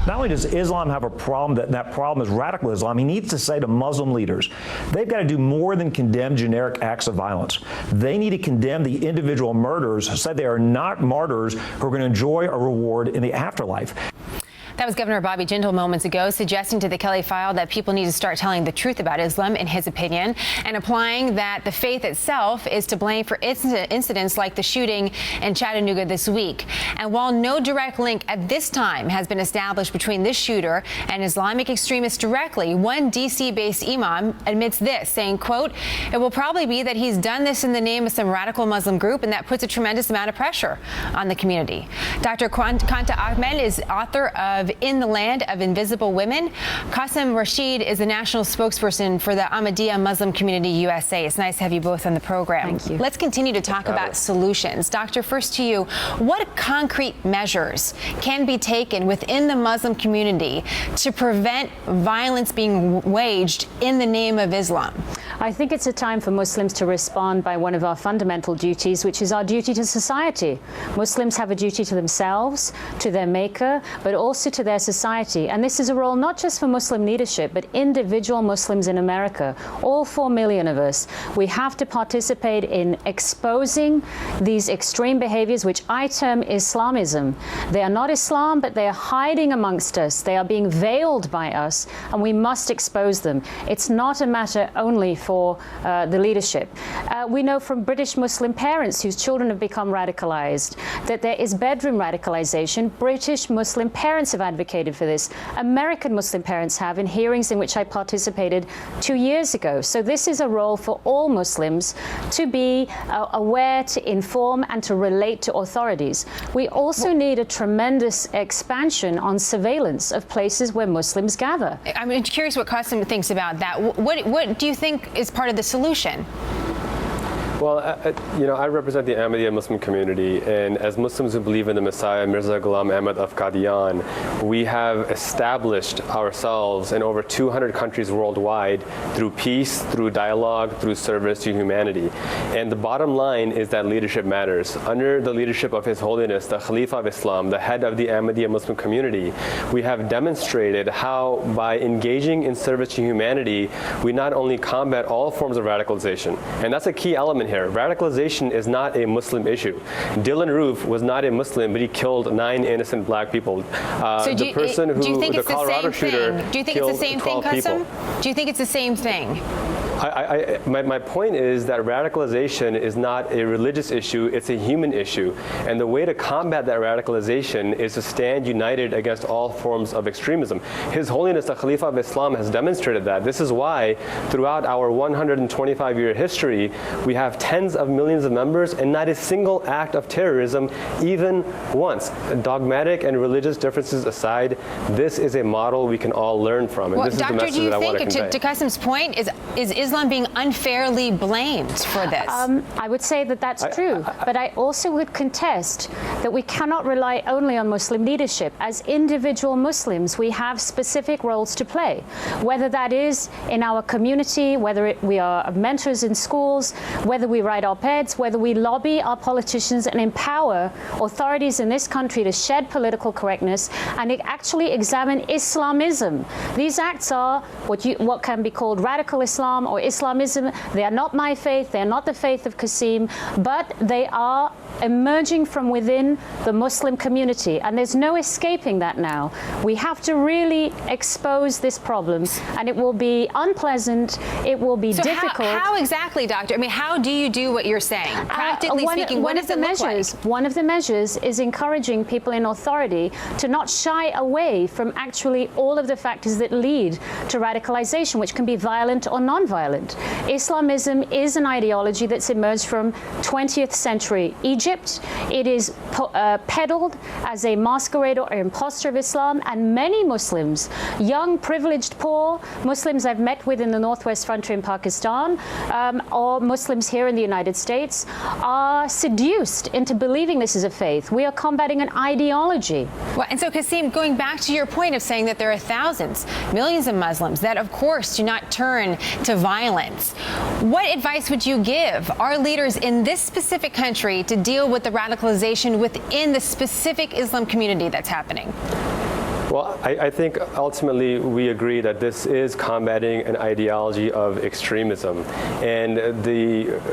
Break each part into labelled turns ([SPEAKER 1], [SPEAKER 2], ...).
[SPEAKER 1] Not only does Islam have a problem, that problem is radical Islam, he needs to say to Muslim leaders, they've got to do more than condemn generic acts of violence. They need to condemn the individual murderers, say they are not martyrs who are going to enjoy a reward in the afterlife.
[SPEAKER 2] That was Governor Bobby Jindal moments ago, suggesting to the Kelly File that people need to start telling the truth about Islam, in his opinion, and applying that the faith itself is to blame for incidents like the shooting in Chattanooga this week. And while no direct link at this time has been established between this shooter and Islamic extremists directly, one D.C.-based imam admits this, saying, quote, "It will probably be that he's done this in the name of some radical Muslim group, and that puts a tremendous amount of pressure on the community." Dr. Kanta Ahmed is author of In the Land of Invisible Women. Qasim Rashid is the national spokesperson for the Ahmadiyya Muslim Community USA. It's nice to have you both on the program.
[SPEAKER 3] Thank you.
[SPEAKER 2] Let's continue to talk about solutions. Doctor, first to you, what concrete measures can be taken within the Muslim community to prevent violence being waged in the name of Islam?
[SPEAKER 3] I think it's a time for Muslims to respond by one of our fundamental duties, which is our duty to society. Muslims have a duty to themselves, to their maker, but also to their society. And this is a role not just for Muslim leadership, but individual Muslims in America, all 4 million of us. We have to participate in exposing these extreme behaviors, which I term Islamism. They are not Islam, but they are hiding amongst us. They are being veiled by us, and we must expose them. It's not a matter only for the leadership. We know from British Muslim parents whose children have become radicalized that there is bedroom radicalization. British Muslim parents have advocated for this. American Muslim parents have in hearings in which I participated 2 years ago. So this is a role for all Muslims to be aware, to inform, and to relate to authorities. We also need a tremendous expansion on surveillance of places where Muslims gather.
[SPEAKER 2] I'm curious what Qasim thinks about that. What do you think is part of the solution?
[SPEAKER 4] Well, I represent the Ahmadiyya Muslim community, and as Muslims who believe in the Messiah, Mirza Ghulam Ahmad of Qadian, we have established ourselves in over 200 countries worldwide through peace, through dialogue, through service to humanity. And the bottom line is that leadership matters. Under the leadership of His Holiness, the Khalifa of Islam, the head of the Ahmadiyya Muslim community, we have demonstrated how by engaging in service to humanity, we not only combat all forms of radicalization, and that's a key element here. Radicalization is not a Muslim issue. Dylan Roof was not a Muslim, but he killed 9 innocent black people.
[SPEAKER 2] So do you think
[SPEAKER 4] the Colorado shooter,
[SPEAKER 2] do you think it's the same thing, Qasim? Do you think it's the same thing?
[SPEAKER 4] My point is that radicalization is not a religious issue, it's a human issue. And the way to combat that radicalization is to stand united against all forms of extremism. His Holiness, the Khalifa of Islam, has demonstrated that. This is why throughout our 125-year history, we have tens of millions of members and not a single act of terrorism, even once. Dogmatic and religious differences aside, this is a model we can all learn from. And
[SPEAKER 2] well,
[SPEAKER 4] this is
[SPEAKER 2] Doctor,
[SPEAKER 4] the message that I want to convey.
[SPEAKER 2] To Qasim's point, is Islam being unfairly blamed for this?
[SPEAKER 3] I would say that that's true, but I also would contest that we cannot rely only on Muslim leadership. As individual Muslims, we have specific roles to play, whether that is in our community, whether we are mentors in schools, whether we write op-eds, whether we lobby our politicians and empower authorities in this country to shed political correctness and actually examine Islamism. These acts are what can be called radical Islam or Islamism. They are not my faith, they are not the faith of Qasim, but they are emerging from within the Muslim community, and there's no escaping that now. We have to really expose this problem, and it will be unpleasant, it will be difficult.
[SPEAKER 2] How exactly, Doctor? I mean, how do you do what you're saying? Practically speaking, what does it look like?
[SPEAKER 3] One of the measures is encouraging people in authority to not shy away from actually all of the factors that lead to radicalization, which can be violent or non-violent. Islamism is an ideology that's emerged from 20th century Egypt. It is peddled as a masquerade or impostor of Islam, and many Muslims, young, privileged, poor Muslims I've met with in the Northwest Frontier in Pakistan, or Muslims here in the United States, are seduced into believing this is a faith. We are combating an ideology.
[SPEAKER 2] Well, and so, Qasim, going back to your point of saying that there are thousands, millions of Muslims that, of course, do not turn to violence, what advice would you give our leaders in this specific country to deal with the radicalization within the specific Islam community that's happening?
[SPEAKER 4] Well, I think ultimately we agree that this is combating an ideology of extremism. And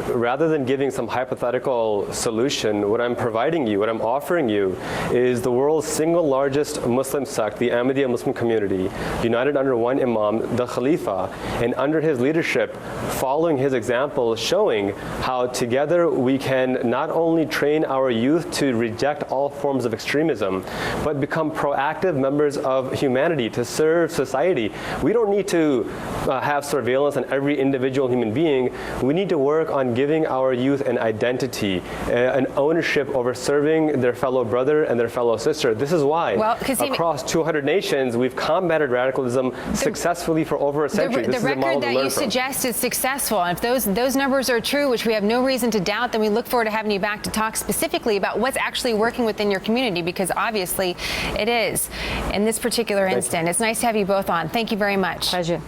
[SPEAKER 4] rather than giving some hypothetical solution, what I'm providing you, what I'm offering you, is the world's single largest Muslim sect, the Ahmadiyya Muslim community, united under one Imam, the Khalifa, and under his leadership, following his example, showing how together we can not only train our youth to reject all forms of extremism, but become proactive members of humanity to serve society. We don't need to have surveillance on every individual human being. We need to work on giving our youth an identity, an ownership over serving their fellow brother and their fellow sister. This is why across 200 nations we've combated radicalism successfully for over a century.
[SPEAKER 2] The record that you suggest is successful. And if those numbers are true, which we have no reason to doubt, then we look forward to having you back to talk specifically about what's actually working within your community, because obviously it is in this particular instant. It's nice to have you both on. Thank you very much.
[SPEAKER 3] Pleasure.